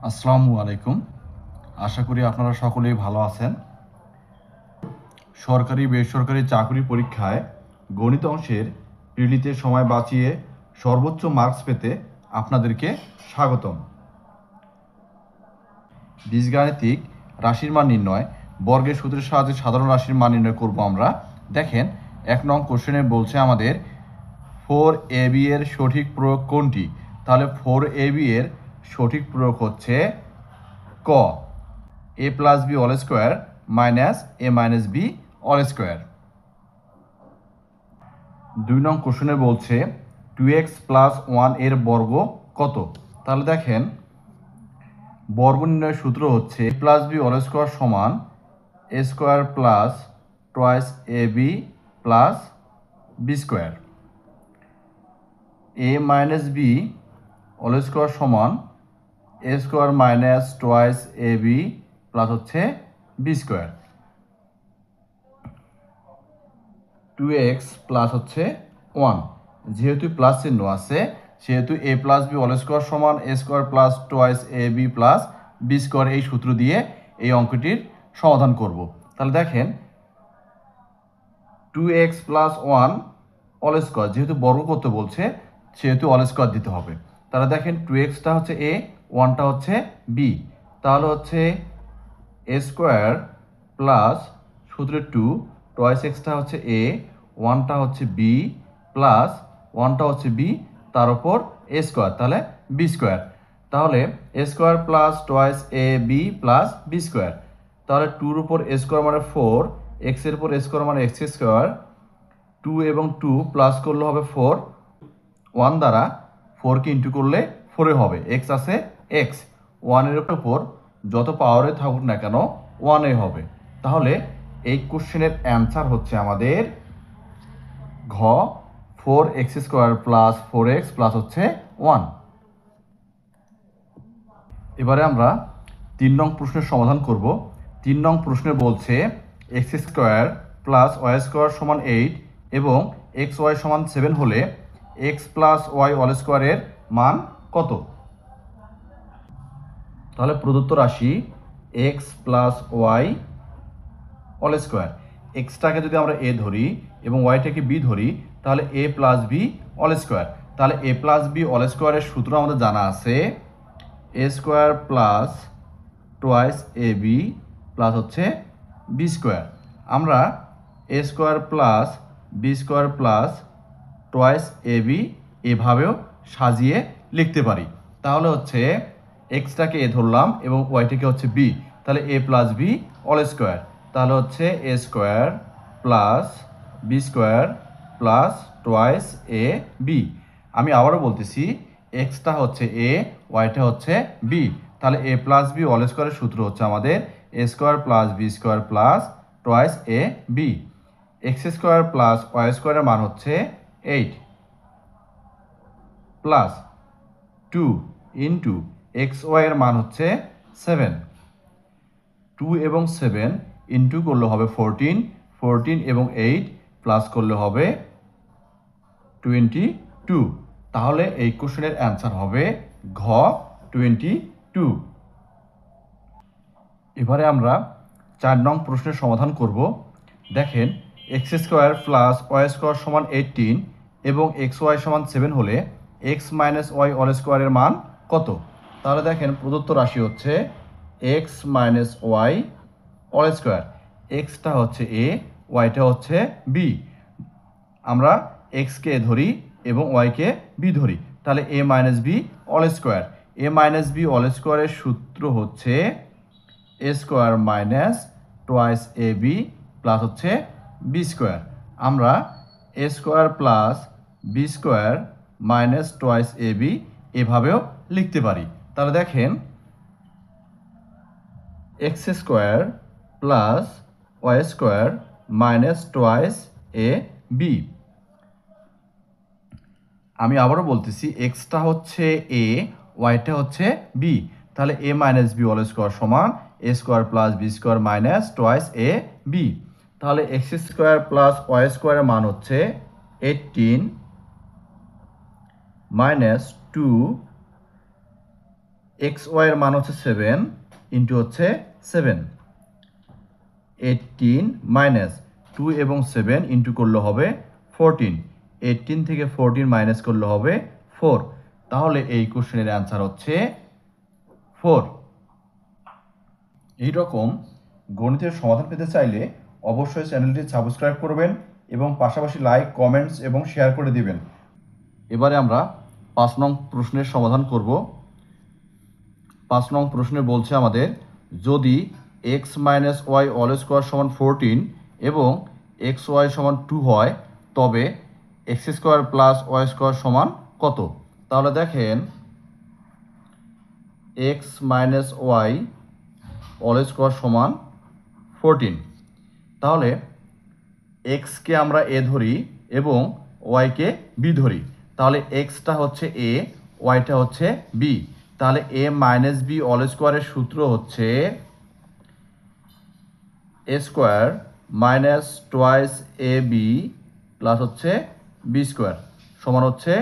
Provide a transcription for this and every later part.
আসসালামু আলাইকুম। আশা করি আপনারা সকলেই ভালো আছেন। সরকারি বেসরকারি চাকরি পরীক্ষায় গণিত অংশের প্রিলিতে সময় বাঁচিয়ে সর্বোচ্চ মার্কস পেতে আপনাদেরকে স্বাগতম। বীজগাণিতিক রাশির মান নির্ণয় বর্গের সূত্রের সাহায্যে সাধারণ রাশির মান নির্ণয় করব আমরা। দেখেন ১ নং কোশ্চেনে বলছে আমাদের 4ab এর সঠিক প্রয়োগ কোনটি? তাহলে 4ab এর সঠিক প্রয়োগ হচ্ছে ক, a plus B all square minus A minus B all square. ২ নং কোশ্চেনে বলছে 2x প্লাস 1 এর বর্গ কত? তাহলে দেখেন বর্গ নির্ণয়ের সূত্র হচ্ছে a plus B all square সমান A square plus twice A B plus B square. A minus B all square সমান A square minus twice A B plus হচ্ছে বি স্কোয়ার। 2x প্লাস হচ্ছে 1, যেহেতু প্লাস চিহ্ন আছে সেহেতু a plus B all square সমান A square plus twice A B plus B square, এই সূত্র দিয়ে এই অঙ্কটির সমাধান করব। তাহলে দেখেন 2x প্লাস 1 অল স্কোয়ার, যেহেতু বর্গ করতে বলছে সেহেতু অল স্কোয়ার দিতে হবে। তাহলে দেখেন 2xটা হচ্ছে a, 1টা হচ্ছে b, তাহলে হচ্ছে এ স্কোয়ার প্লাস সূত্রে 2 টয়েস এক্সটা হচ্ছে a, 1টা হচ্ছে b প্লাস 1টা হচ্ছে b, তার উপর এ স্কোয়ার, তাহলে বি স্কোয়ার। তাহলে A square plus twice A B plus B square, তাহলে 2-র উপর এ স্কোয়ার মানে 4, এক্সের উপর এ স্কোয়ার মানে এক্স স্কোয়ার, 2 এবং 2 প্লাস করলে হবে 4, 1 দ্বারা 4কে ইন্টু করলে 4 হবে, এক্স আছে এক্স, 1-এর উপর যত পাওয়ারে থাকুক না কেন 1 হবে। তাহলে এই কোশ্চেনের অ্যান্সার হচ্ছে আমাদের ঘ, 4x square plus 4x plus হচ্ছে 1। এবারে আমরা 3 নং প্রশ্নের সমাধান করব। 3 নং প্রশ্নে বলছে x square plus Y square সমান 8 এবং এক্স ওয়াই সমান 7 হলে এক্স প্লাস ওয়াই অল স্কোয়ারের মান কত? তাহলে প্রদত্ত রাশি X plus Y all square, এক্সটাকে যদি আমরা এ ধরি এবং ওয়াইটাকে বি ধরি তাহলে A plus B all square. তাহলে এ প্লাস বি অল স্কোয়ারের সূত্র আমাদের জানা আছে A square plus twice A B plus হচ্ছে বি স্কোয়ার। আমরা A square plus B square plus twice A B এভাবেও সাজিয়ে লিখতে পারি। তাহলে হচ্ছে এক্সটাকে এ ধরলাম এবং ওয়াইটাকে হচ্ছে বি, তাহলে A plus B all square, তাহলে হচ্ছে A square plus B square plus twice A B. আমি আবারও বলতেছি এক্সটা হচ্ছে এ, ওয়াইটা হচ্ছে বি, তাহলে এ প্লাস বি অল স্কোয়ারের সূত্র হচ্ছে আমাদের A square plus B square plus twice A B. X square plus Y স্কোয়ারের মান হচ্ছে 8 প্লাস 2 ইন্টু এক্স ওয়াই এর মান হচ্ছে 7, 2 এবং 7 ইন্টু করলে হবে 14, 14 এবং 8 প্লাস করলে হবে 22। তাহলে এই কোশ্চেনের অ্যান্সার হবে ঘ, 22। এবারে আমরা 4 নং প্রশ্নের সমাধান করব। দেখেন X square plus Y square সমান 18 এবং এক্স ওয়াই সমান 7 হলে এক্স মাইনাস ওয়াই অল স্কোয়ারের মান কত? তাহলে দেখেন প্রদত্ত রাশি হচ্ছে X minus Y all square, এক্সটা হচ্ছে এ, ওয়াইটা হচ্ছে বি, আমরা এক্সকে এ ধরি এবং ওয়াইকে বি ধরি, তাহলে A minus B all square. A minus B all স্কোয়ারের সূত্র হচ্ছে A square minus twice A B plus হচ্ছে বি স্কোয়ার। আমরা A square plus B square minus twice A B এভাবেও লিখতে পারি। তাহলে দেখেন X square plus Y square minus twice A B. আমি আবারও বলতেছি এক্সটা হচ্ছে এ, ওয়াইটা হচ্ছে বি, তাহলে A minus B all square সমান A square plus B square minus twice A B. তাহলে এক্স স্কোয়ার প্লাস ওয়াই স্কোয়ারের মান হচ্ছে 18 মাইনাস 2 এক্স ওয়াই এর মান হচ্ছে 7 ইন্টু হচ্ছে 7, 18 মাইনাস 2 এবং 7 ইন্টু করলে হবে 14, 18 থেকে 14 মাইনাস করলে হবে 4। তাহলে এই কোশ্চেনের অ্যান্সার হচ্ছে 4। এইরকম গণিতের সমাধান পেতে চাইলে অবশ্যই চ্যানেলটি সাবস্ক্রাইব করবেন এবং পাশাপাশি লাইক, কমেন্টস এবং শেয়ার করে দিবেন। এবারে আমরা 5 নং প্রশ্নের সমাধান করব। 5 নং প্রশ্নে বলছে আমাদের, যদি x minus Y all square সমান 14 এবং এক্স ওয়াই সমান 2 হয়, তবে X square plus Y square সমান কত? তাহলে দেখেন, x minus Y all square সমান 14। তাহলে এক্সকে আমরা এ ধরি এবং ওয়াইকে বি ধরি। তাহলে এক্সটা হচ্ছে এ, ওয়াইটা হচ্ছে বি। তাহলে এ মাইনাস বি অল স্কোয়ারের সূত্র হচ্ছে A square minus twice A B plus হচ্ছে বি স্কোয়ার সমান হচ্ছে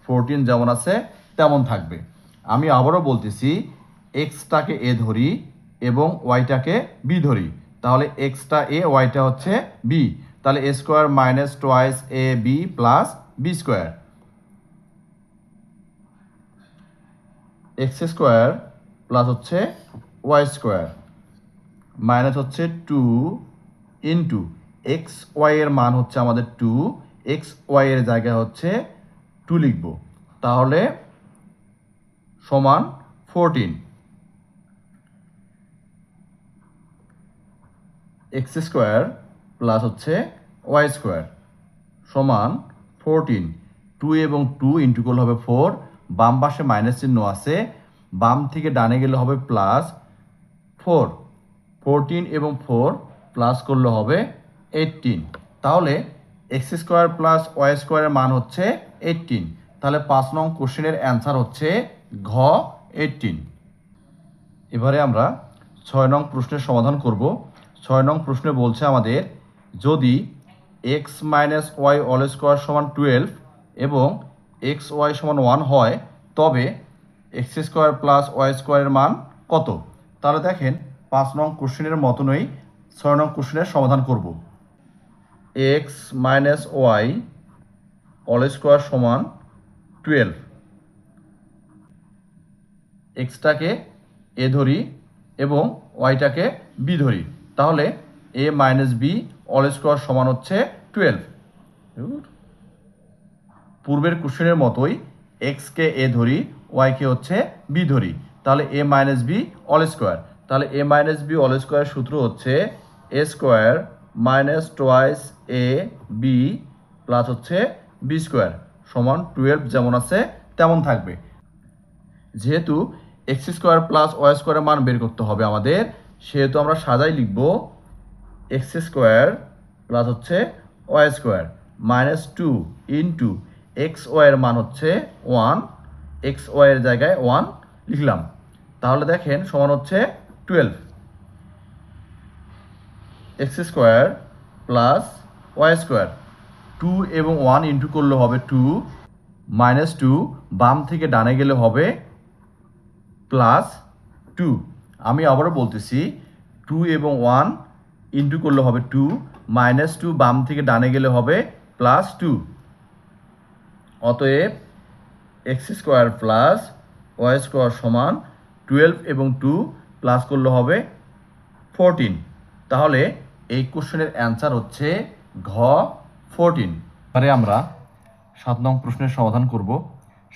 14, যেমন আছে তেমন থাকবে। আমি আবারও বলতেছি, এক্সটাকে এ ধরি এবং ওয়াইটাকে বি ধরি। তাহলে এক্সটা এ, ওয়াইটা হচ্ছে বি। তাহলে A square minus twice A B plus B square, X square plus হচ্ছে ওয়াই স্কোয়ার মাইনাস হচ্ছে 2 ইন্টু এক্স ওয়াই এর মান হচ্ছে আমাদের 2, এক্স ওয়াই এর জায়গায় হচ্ছে 2 লিখব। তাহলে সমান 14। এক্স স্কোয়ার প্লাস হচ্ছে ওয়াই স্কোয়ার সমান 14। 2 এবং 2 ইন্টু করলে হবে 4, বাম পাশে মাইনাস চিহ্ন আছে, বাম থেকে ডানে গেলে হবে প্লাস 4। 14 এবং 4 প্লাস করলে হবে 18। তাহলে এক্স স্কোয়ার প্লাস ওয়াই স্কোয়ারের মান হচ্ছে 18। তাহলে 5 নং কোশ্চেনের অ্যান্সার হচ্ছে ঘ 18। এবারে আমরা 6 নং প্রশ্নের সমাধান করব। 6 নং প্রশ্নে বলছে আমাদের, যদি X minus Y all square সমান 12 এবং এক্স ওয়াই সমান 1 হয়, তবে এক্স স্কোয়ার প্লাস ওয়াই স্কোয়ারের মান কত? তাহলে দেখেন, 5 নং কোশ্চেনের মতনই 6 নং কোশ্চেনের সমাধান করব। X minus Y all square সমান 12, এক্সটাকে এ ধরি এবং ওয়াইটাকে বি ধরি। তাহলে A minus B all square সমান হচ্ছে 12। পূর্বের কোশ্চেনের মতোই এক্সকে এ ধরি, ওয়াইকে হচ্ছে বি ধরি। তাহলে A minus B all square. তাহলে A minus B all square সূত্র হচ্ছে A square minus twice A B plus হচ্ছে বি স্কোয়ার সমান 12, যেমন আছে তেমন থাকবে। যেহেতু এক্স স্কোয়ার প্লাস ওয়াই স্কোয়ারের মান বের করতে হবে আমাদের, সেহেতু আমরা সাজাই লিখব এক্স স্কোয়ার প্লাস হচ্ছে Y square minus 2 into X ওয়াইয়ের মান হচ্ছে 1, এক্স ওয়াইয়ের জায়গায় 1 লিখলাম। তাহলে দেখেন সমান হচ্ছে 12। X square plus Y square, 2 এবং 1 ইন্টু করলে হবে 2, মাইনাস 2 বাম থেকে ডানে গেলে হবে প্লাস 2। আমি আবারও বলতেছি, 2 এবং 1 ইন্টু করলে হবে 2, মাইনাস 2 বাম থেকে ডানে গেলে হবে প্লাস 2। অতএব X square plus Y square সমান 12 এবং 2 প্লাস করলে হবে 14। তাহলে এই কোশ্চেনের অ্যান্সার হচ্ছে ঘ 14। এবারে আমরা 7 নং প্রশ্নের সমাধান করব।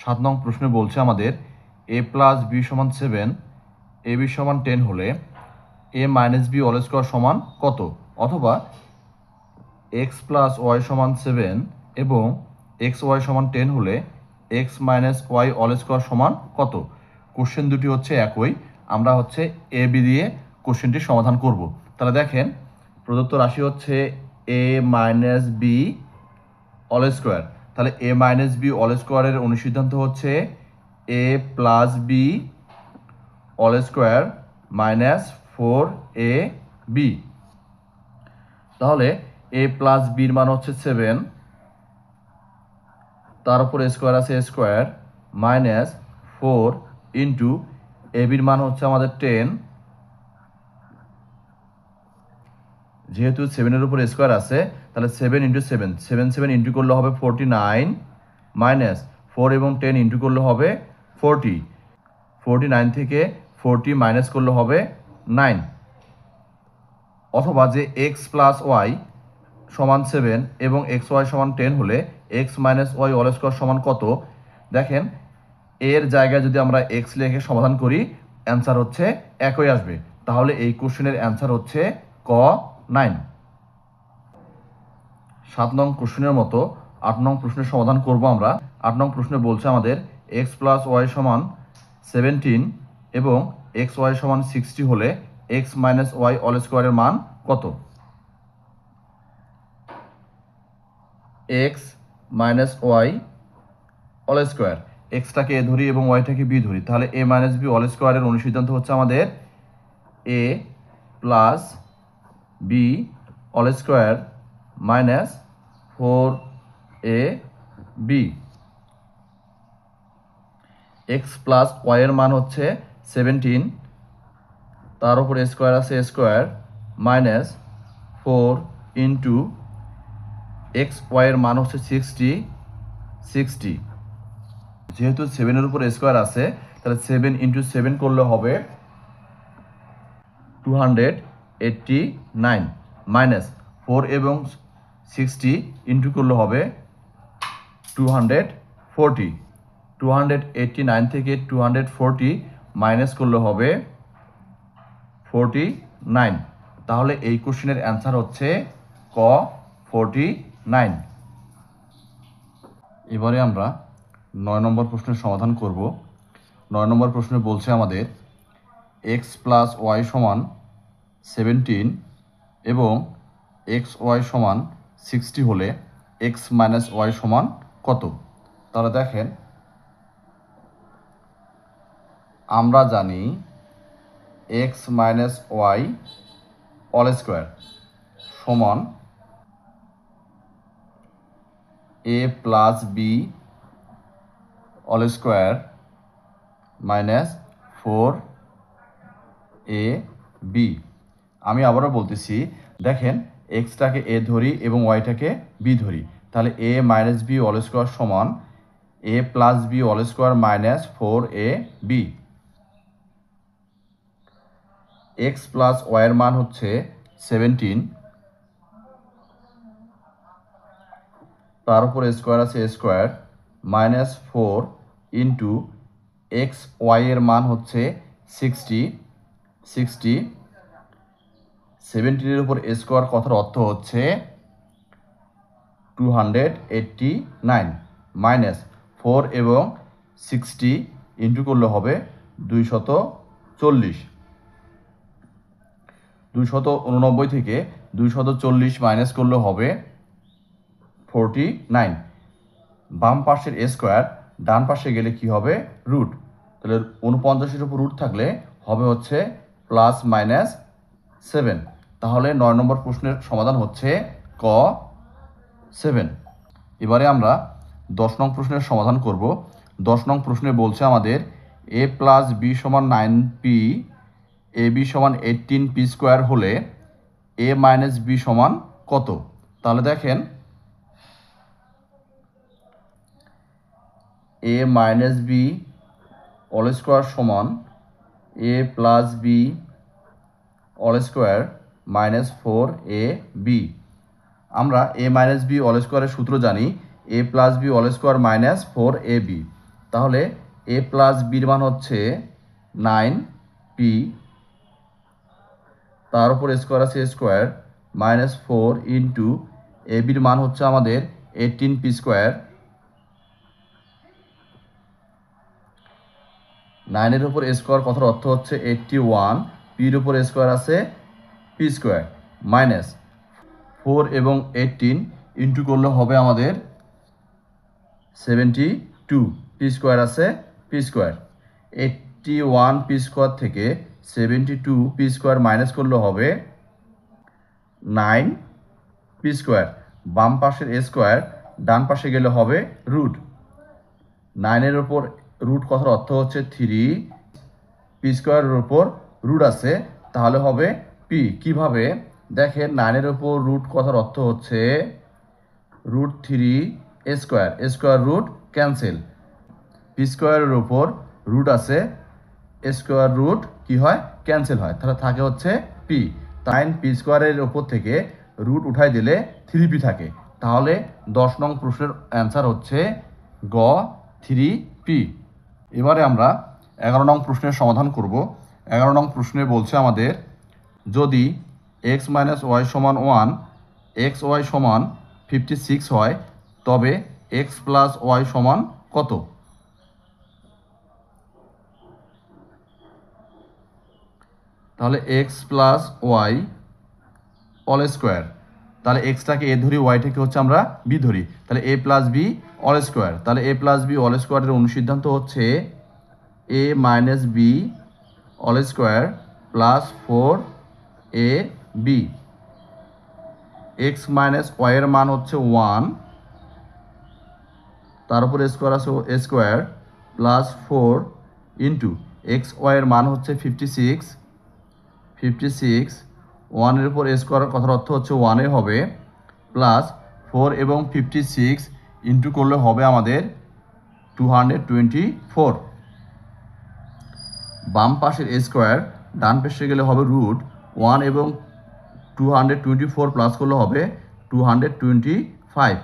7 নং প্রশ্নে বলছে আমাদের, এ প্লাস বি সমান 7, এ বি সমান 10 হলে এ মাইনাস বি অল স্কোয়ার সমান কত? অথবা এক্স প্লাস ওয়াই সমান 7 এবং এক্স ওয়াই সমান 10 হলে X minus Y all square সমান কত? কোশ্চেন দুটি হচ্ছে একই, আমরা হচ্ছে এ বি দিয়ে কোশ্চেনটি সমাধান করব। তাহলে দেখেন, প্রদত্ত রাশি হচ্ছে A minus B all square. তাহলে এ মাইনাস বি অল স্কোয়ারের অনুসিদ্ধান্ত হচ্ছে A plus B all square minus 4 A B. তাহলে এ প্লাস বির মান হচ্ছে 7, তার উপর স্কোয়ার আছে স্কোয়ার মাইনাস 4 ইন্টু এ বির মান হচ্ছে আমাদের 10, যেহেতু 7-এর উপর স্কোয়ার আছে তাহলে 7 ইন্টু 7, 7 ইন্টু করলে হবে 49, মাইনাস 4 এবং 10 ইন্টু করলে হবে 40, 49 থেকে 40 মাইনাস করলে হবে 9, অথবা যে এক্স প্লাস ওয়াই সমান 7 এবং এক্স ওয়াই সমান 10 হলে X minus Y all square সমান কত? দেখেন, এর জায়গায় যদি আমরা এক্স লিখে সমাধান করি অ্যান্সার হচ্ছে একই আসবে। তাহলে এই কোশ্চেনের অ্যান্সার হচ্ছে ক 9। 7 নং কোশ্চেনের মতো 8 নং প্রশ্নের সমাধান করব আমরা। 8 নং প্রশ্নে বলছে আমাদের এক্স প্লাস ওয়াই সমান 17 এবং এক্স ওয়াই সমান 60 হলে এক্স মাইনাস ওয়াই অল স্কোয়ারের মান কত? X minus Y all square, এক্সটাকে এ ধরি এবং ওয়াইটাকে বি ধরি, তাহলে এ মাইনাস বি অল স্কোয়ারের অনুসিদ্ধান্ত হচ্ছে আমাদের A plus B all square minus 4 A B. X plus Y এর মান হচ্ছে 17, তার উপর স্কোয়ার আছে square minus 4 into X Y এর মান হচ্ছে 60, যেহেতু 7-এর উপর স্কোয়ার আছে তাহলে 7 ইন্টু 7 করলে হবে 289, মাইনাস 4 এবং 60 ইন্টু করলে হবে 240, 289 থেকে 240 মাইনাস করলে হবে 49। তাহলে এই কোশ্চেনের অ্যান্সার হচ্ছে ক 49। এবারে আমরা 9 নম্বর প্রশ্নের সমাধান করব। 9 নম্বর প্রশ্নে বলছে আমাদের এক্স প্লাস ওয়াই সমান 17 এবং এক্স ওয়াই সমান 60 হলে এক্স মাইনাস ওয়াই সমান কত? তাহলে দেখেন, আমরা জানি X minus Y all square সমান A plus B all square minus 4 A B. আমি আবারও বলতেছি, দেখেন এক্সটাকে এ ধরি এবং ওয়াইটাকে বি ধরি, তাহলে A minus B all square সমান A plus B all square minus 4 A B. X plus ওয়াইয়ের মান হচ্ছে 17, তার উপর স্কোয়ার আছে স্কোয়ার মাইনাস 4 ইন্টু এক্স ওয়াইয়ের মান হচ্ছে 60, 17-এর উপর স্কোয়ার কথার অর্থ হচ্ছে 289, মাইনাস 4 এবং 60 ইন্টু করলে হবে 240, 289 থেকে 240 মাইনাস করলে হবে 49। বাম পাশের স্কোয়ার ডান পাশে গেলে কি হবে? রুট। তাহলে 49-এর উপর রুট থাকলে হবে হচ্ছে প্লাস মাইনাস 7। তাহলে 9 নম্বর প্রশ্নের সমাধান হচ্ছে ক 7। এবারে আমরা 10 নং প্রশ্নের সমাধান করব। 10 নং প্রশ্নে বলছে আমাদের এ প্লাস বি সমান 9p, এ বি সমান 18p স্কোয়ার হলে এ মাইনাস বি সমান কত? তাহলে দেখেন, A minus B all square সমান A plus B all square minus 4ab। আমরা এ মাইনাস বি অল স্কোয়ারের সূত্র জানি A plus B all square minus 4ab। তাহলে এ প্লাস বির মান হচ্ছে 9p, তার উপর স্কোয়ার আছে স্কোয়ার মাইনাস 4 ইন্টু এ বির মান হচ্ছে আমাদের 18p স্কোয়ার, 9-এর উপর স্কোয়ার কথার অর্থ হচ্ছে 81, পির উপর স্কোয়ার আছে পি স্কোয়ার মাইনাস 4 এবং 18 ইন্টু করলে হবে আমাদের 72, পি স্কোয়ার আছে পি স্কোয়ার। 81 পি স্কোয়ার থেকে 72 পি স্কোয়ার মাইনাস করলে হবে 9 পি স্কোয়ার। বাম পাশের স্কোয়ার ডান পাশে গেলে হবে রুট। 9-এর ওপর রুট কথার অর্থ হচ্ছে 3, পি স্কোয়ারের উপর রুট আছে, তাহলে হবে পি। কিভাবে দেখেন, 9-এর উপর রুট কথার অর্থ হচ্ছে √3 square, square root cancel. P স্কোয়ারের উপর রুট আছে, স্কোয়ার রুট কি হয়, ক্যান্সেল হয়, তাহলে থাকে হচ্ছে পি। 9 পি স্কোয়ারের উপর থেকে রুট উঠাই দিলে 3p থাকে, তাহলে 10 নং প্রশ্নের অ্যান্সার হচ্ছে গ 3p। এবারে আমরা 11 নং প্রশ্নের সমাধান করব। 11 নং প্রশ্নে বলছে আমাদের, যদি x - y = 1, xy = 56 হয়, তবে x + y সমান কত? তাহলে x + y অল স্কোয়ার, তাহলে এক্সটাকে এ ধরি, ওয়াইটাকে হচ্ছে আমরা বি ধরি, তাহলে a + b অল স্কোয়ার। তাহলে a + b অল স্কোয়ারের অনুসিদ্ধান্ত হচ্ছে a - b all square plus 4ab। x - y এর মান হচ্ছে 1, তার উপর স্কোয়ার আছে স্কোয়ার প্লাস 4 ইন্টু এক্স ওয়াইয়ের মান হচ্ছে 56, 1-এর উপর স্কোয়ার কথার অর্থ হচ্ছে 1 হবে, প্লাস 4 এবং 56 ইন্টু করলে হবে আমাদের 224। বাম পাশের স্কোয়ার ডান পাশে গেলে হবে রুট 1 এবং 224 প্লাস করলে হবে 225।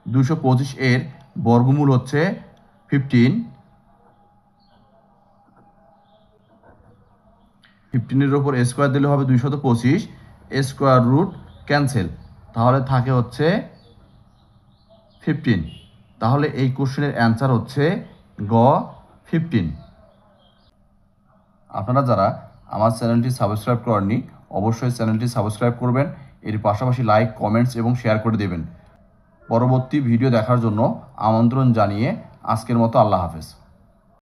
225 এর বর্গমূল হচ্ছে 15, 15-এর উপর স্কোয়ার দিলে হবে 225, স্কোয়ার রুট ক্যান্সেল, তাহলে থাকে হচ্ছে 15। তাহলে এই কোশ্চেনের অ্যান্সার হচ্ছে গ 15। আপনারা যারা আমার চ্যানেলটি সাবস্ক্রাইব করেননি, অবশ্যই চ্যানেলটি সাবস্ক্রাইব করবেন, এর পাশাপাশি লাইক, কমেন্টস এবং শেয়ার করে দেবেন। পরবর্তী ভিডিও দেখার জন্য আমন্ত্রণ জানিয়ে আজকের মতো আল্লাহ হাফেজ।